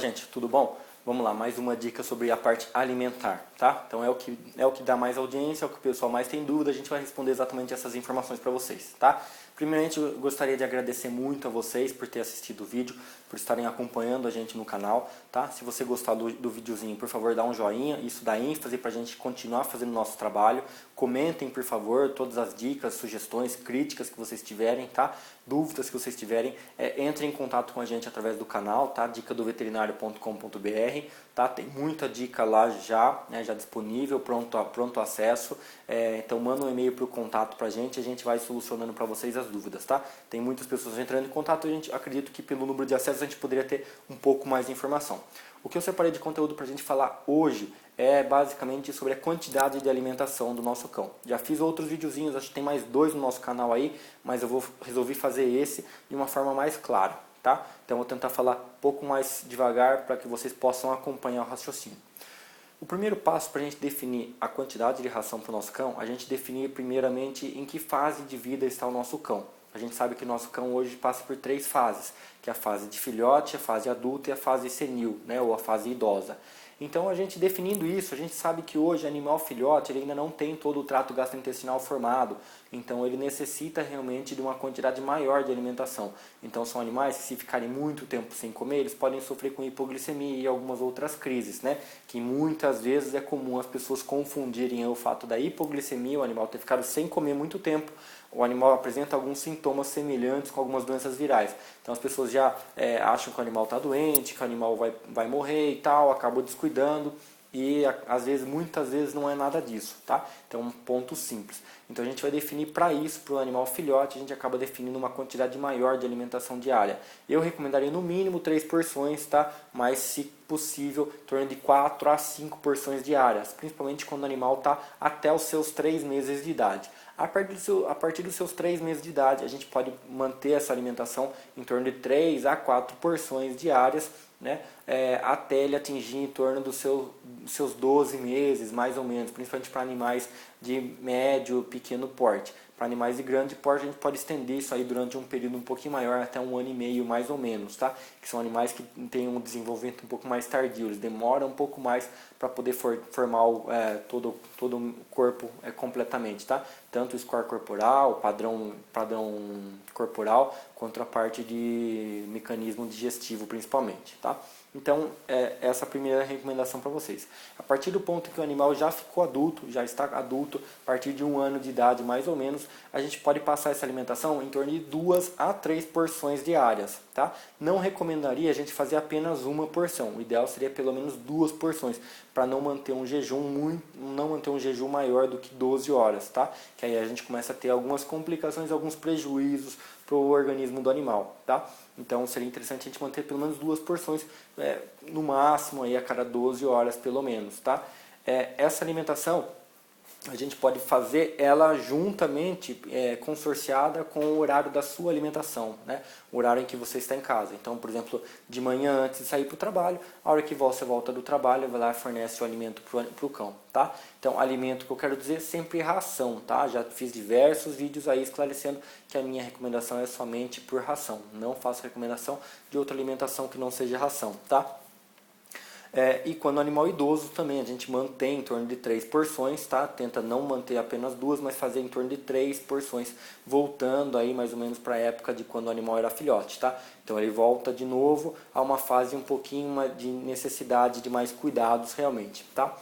gente, tudo bom? Vamos lá, mais uma dica sobre a parte alimentar, tá? Então é o que dá mais audiência, é o que o pessoal mais tem dúvida, a gente vai responder exatamente essas informações para vocês, tá? Primeiramente, eu gostaria de agradecer muito a vocês por ter assistido o vídeo, por estarem acompanhando a gente no canal, tá? Se você gostar do videozinho, por favor, dá um joinha, isso dá ênfase para a gente continuar fazendo o nosso trabalho. Comentem, por favor, todas as dicas, sugestões, críticas que vocês tiverem, tá? Dúvidas que vocês tiverem, entrem em contato com a gente através do canal, tá? dicadoveterinário.com.br, tá? Tem muita dica lá já, né? Já disponível, pronto acesso. Então manda um e-mail para o contato para a gente vai solucionando para vocês as dúvidas, tá? Tem muitas pessoas entrando em contato, a gente acredito que pelo número de acessos a gente poderia ter um pouco mais de informação. O que eu separei de conteúdo para a gente falar hoje é basicamente sobre a quantidade de alimentação do nosso cão. Já fiz outros videozinhos, acho que tem mais 2 no nosso canal aí, mas eu resolvi fazer esse de uma forma mais clara, tá? Então vou tentar falar um pouco mais devagar para que vocês possam acompanhar o raciocínio. O primeiro passo para a gente definir a quantidade de ração para o nosso cão, a gente definir primeiramente em que fase de vida está o nosso cão. A gente sabe que o nosso cão hoje passa por 3 fases, que é a fase de filhote, a fase adulta e a fase senil, né, ou a fase idosa. Então, a gente definindo isso, a gente sabe que hoje o animal filhote ele ainda não tem todo o trato gastrointestinal formado, então ele necessita realmente de uma quantidade maior de alimentação. Então, são animais que se ficarem muito tempo sem comer, eles podem sofrer com hipoglicemia e algumas outras crises, né? Que muitas vezes é comum as pessoas confundirem o fato da hipoglicemia, o animal ter ficado sem comer muito tempo, o animal apresenta alguns sintomas semelhantes com algumas doenças virais. Então as pessoas já acham que o animal está doente, que o animal vai morrer e tal, acabam descuidando e às vezes, muitas vezes não é nada disso, tá? Então um ponto simples. Então a gente vai definir para isso, para o animal filhote, a gente acaba definindo uma quantidade maior de alimentação diária. Eu recomendaria no mínimo 3 porções, tá? Mas se possível, em torno de 4 a 5 porções diárias, principalmente quando o animal está até os seus 3 meses de idade. A partir dos seus 3 meses de idade, a gente pode manter essa alimentação em torno de 3 a 4 porções diárias, né? Até ele atingir em torno dos seus 12 meses, mais ou menos, principalmente para animais de médio, pequeno porte. Para animais de grande porte, a gente pode estender isso aí durante um período um pouquinho maior, até 1 ano e meio, mais ou menos, tá? Que são animais que têm um desenvolvimento um pouco mais tardio, eles demoram um pouco mais para poder formar todo o corpo completamente, tá? Tanto o score corporal, padrão corporal, quanto a parte de mecanismo digestivo principalmente, tá? Então, essa é a primeira recomendação para vocês. A partir do ponto que o animal já ficou adulto, já está adulto, a partir de 1 ano de idade mais ou menos, a gente pode passar essa alimentação em torno de 2 a 3 porções diárias, tá? Não recomendaria a gente fazer apenas uma porção, o ideal seria pelo menos 2 porções, para não manter um jejum maior do que 12 horas, tá? Que aí a gente começa a ter algumas complicações, alguns prejuízos para o organismo do animal, tá? Então seria interessante a gente manter pelo menos 2 porções, no máximo aí a cada 12 horas pelo menos, tá? Essa alimentação a gente pode fazer ela juntamente, consorciada com o horário da sua alimentação, né? O horário em que você está em casa. Então, por exemplo, de manhã antes de sair para o trabalho, a hora que você volta do trabalho, vai lá e fornece o alimento para o cão, tá? Então, alimento que eu quero dizer sempre ração, tá? Já fiz diversos vídeos aí esclarecendo que a minha recomendação é somente por ração. Não faço recomendação de outra alimentação que não seja ração, tá? E quando o animal idoso também, a gente mantém em torno de 3 porções, tá? Tenta não manter apenas 2, mas fazer em torno de 3 porções, voltando aí mais ou menos para a época de quando o animal era filhote, tá? Então ele volta de novo a uma fase um pouquinho de necessidade de mais cuidados realmente, tá?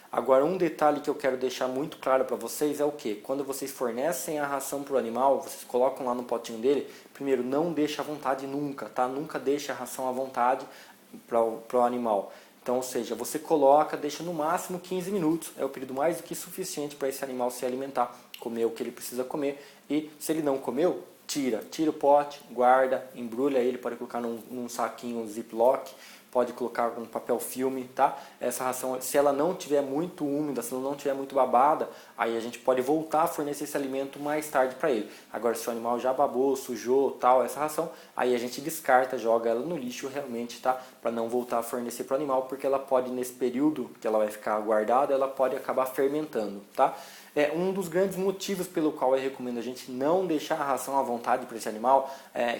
Agora, um detalhe que eu quero deixar muito claro para vocês é o que? Quando vocês fornecem a ração para o animal, vocês colocam lá no potinho dele, primeiro, não deixa à vontade nunca, tá? Nunca deixa a ração à vontade para o animal. Então, ou seja, você coloca, deixa no máximo 15 minutos, é o período mais do que suficiente para esse animal se alimentar, comer o que ele precisa comer, e se ele não comeu, tira o pote, guarda, embrulha ele, pode colocar num saquinho Ziploc, pode colocar um papel filme, tá? Essa ração, se ela não tiver muito úmida, se ela não tiver muito babada, aí a gente pode voltar a fornecer esse alimento mais tarde para ele. Agora, se o animal já babou, sujou, tal, essa ração, aí a gente descarta, joga ela no lixo realmente, tá? Para não voltar a fornecer para o animal, porque ela pode, nesse período que ela vai ficar guardada, ela pode acabar fermentando, tá? É um dos grandes motivos pelo qual eu recomendo a gente não deixar a ração à vontade para esse animal,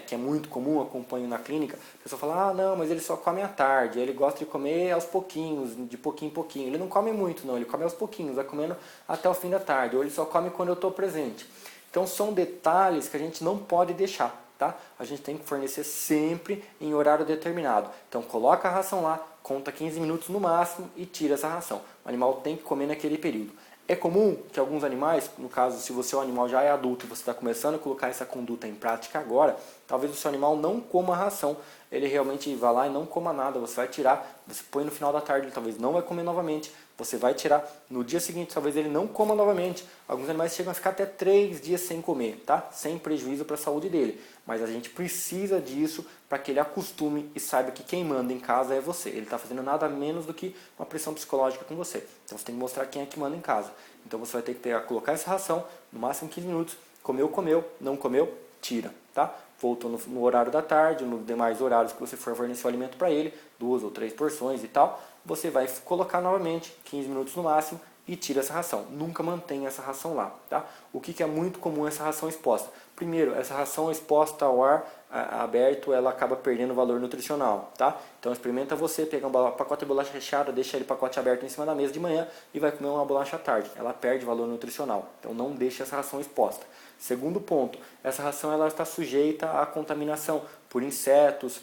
que é muito comum, acompanho na clínica. A pessoa fala, não, mas ele só come à tarde, ele gosta de comer aos pouquinhos, de pouquinho em pouquinho. Ele não come muito não, ele come aos pouquinhos, vai comendo até o fim da tarde, ou ele só come quando eu estou presente. Então são detalhes que a gente não pode deixar, tá? A gente tem que fornecer sempre em horário determinado. Então coloca a ração lá, conta 15 minutos no máximo e tira essa ração. O animal tem que comer naquele período. É comum que alguns animais, no caso, se você é um animal já é adulto e você está começando a colocar essa conduta em prática agora, talvez o seu animal não coma a ração, ele realmente vá lá e não coma nada, você vai tirar, você põe no final da tarde, ele talvez não vai comer novamente, você vai tirar, no dia seguinte talvez ele não coma novamente. Alguns animais chegam a ficar até 3 dias sem comer, tá? Sem prejuízo para a saúde dele. Mas a gente precisa disso para que ele acostume e saiba que quem manda em casa é você. Ele está fazendo nada menos do que uma pressão psicológica com você. Então você tem que mostrar quem é que manda em casa. Então você vai ter que colocar essa ração, no máximo 15 minutos, comeu, não comeu, tira, tá? Voltou no horário da tarde, nos demais horários que você for fornecer o alimento para ele, 2 ou 3 porções e tal, você vai colocar novamente, 15 minutos no máximo, e tira essa ração. Nunca mantenha essa ração lá, tá? O que é muito comum essa ração exposta? Primeiro, essa ração exposta ao ar aberto, ela acaba perdendo valor nutricional, tá? Então experimenta você pegar um pacote de bolacha recheada, deixa ele pacote aberto em cima da mesa de manhã e vai comer uma bolacha à tarde. Ela perde valor nutricional. Então não deixe essa ração exposta. Segundo ponto, essa ração ela está sujeita à contaminação por insetos,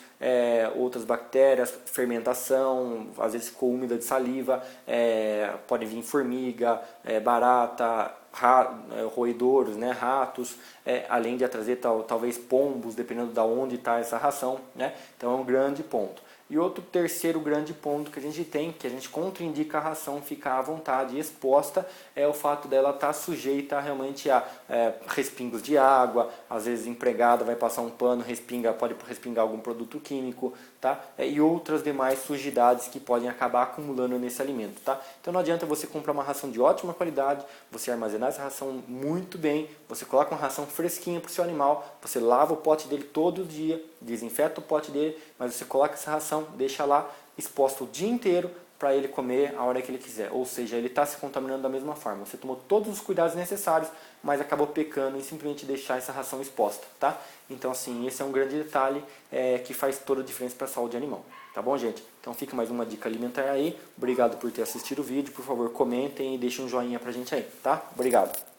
outras bactérias, fermentação, às vezes ficou úmida de saliva, pode vir formiga, barata, roedouros, né, ratos, além de trazer talvez pombos, dependendo de onde está essa ração, né? Então é um grande ponto. E outro terceiro grande ponto que a gente tem, que a gente contraindica a ração ficar à vontade e exposta, é o fato dela estar sujeita realmente a respingos de água, às vezes empregada vai passar um pano, pode respingar algum produto químico, tá? E outras demais sujidades que podem acabar acumulando nesse alimento, tá? Então não adianta você comprar uma ração de ótima qualidade, você armazenar essa ração muito bem, você coloca uma ração fresquinha para o seu animal, você lava o pote dele todo dia, desinfeta o pote dele, mas você coloca essa ração, deixa lá exposta o dia inteiro para ele comer a hora que ele quiser. Ou seja, ele está se contaminando da mesma forma. Você tomou todos os cuidados necessários, mas acabou pecando em simplesmente deixar essa ração exposta, tá? Então, assim, esse é um grande detalhe que faz toda a diferença para a saúde animal. Tá bom, gente? Então fica mais uma dica alimentar aí. Obrigado por ter assistido o vídeo. Por favor, comentem e deixem um joinha pra gente aí, tá? Obrigado.